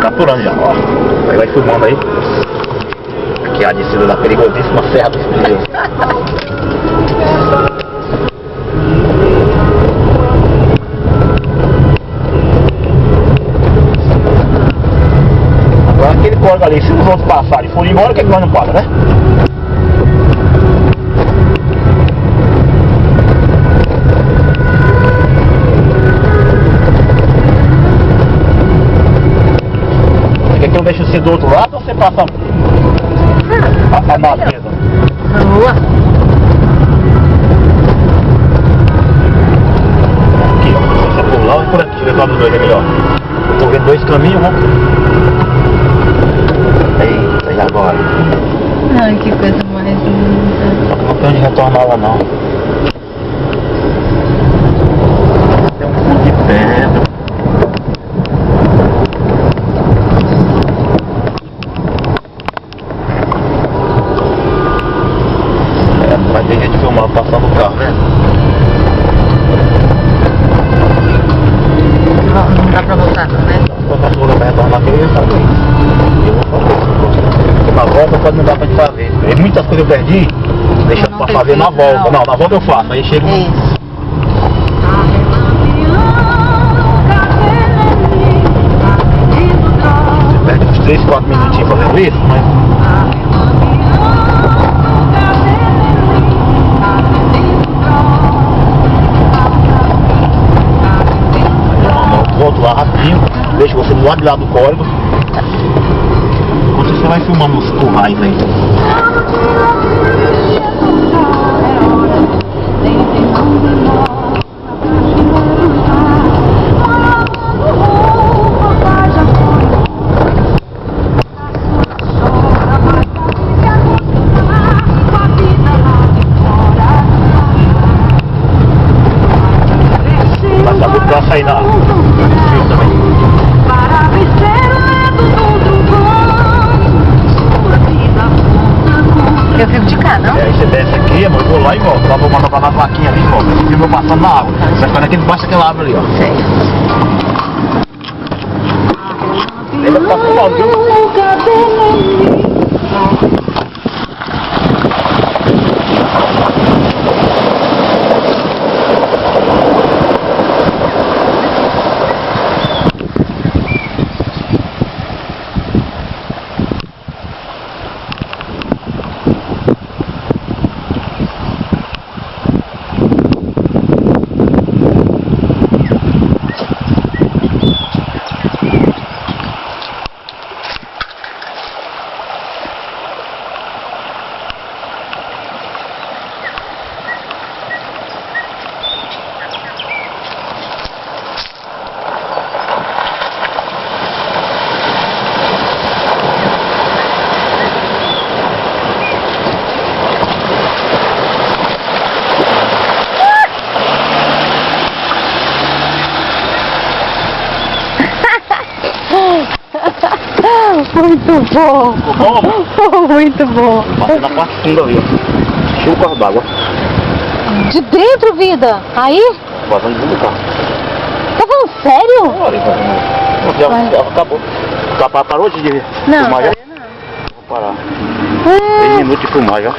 capturando já, ó. Aí vai filmando aí. Aqui é a descida da perigosíssima Serra dos Pneus. Agora aquele córrego ali, se os outros passarem e forem embora, o que é que nós não para, né? Eu deixo você do outro lado ou você passa a natureza? Na rua. Aqui, ó. Se você for lá ou por aqui, deixa eu ver qual dos dois é melhor. Eu tô vendo dois caminhos, né? Eita, e agora? Ai, que coisa mais linda. Só que não tem onde retornar lá não. Tem um fundo de pedra. Vai ter gente filmando passando o carro, né? Não dá pra voltar não, né? Se eu fosse pra retornar aqui, eu ia fazer. Eu vou fazer isso. Porque na volta pode não dar pra gente fazer. E muitas coisas eu perdi, deixando pra fazer na volta. Não, na volta eu faço, aí chega. Isso. Você perde uns 3, 4 minutinhos fazendo isso, mas... Volto lá rapidinho, deixo você do lado de lá do córrego. Enquanto você vai filmando os currais aí. Vai saber que vai sair na... Eu fico de cá, não? É, aí você desce aqui, amor, eu vou lá e volto. Lá vou mandar na plaquinha ali e volto. Esse filme eu passando na água. Você vai ficar aqui debaixo daquela árvore ali, ó. Sei. Ele tá filmando, viu? Muito bom. Ficou bom, amor? Muito bom. Passei na parte funda ali, ó. Cheio o carro d'água. De dentro, vida? Aí? Vazando dentro do carro. Tá falando sério? Olha, já acabou. Parou de Não, filmar já? não. Vou parar. 3 minutos de filmar já.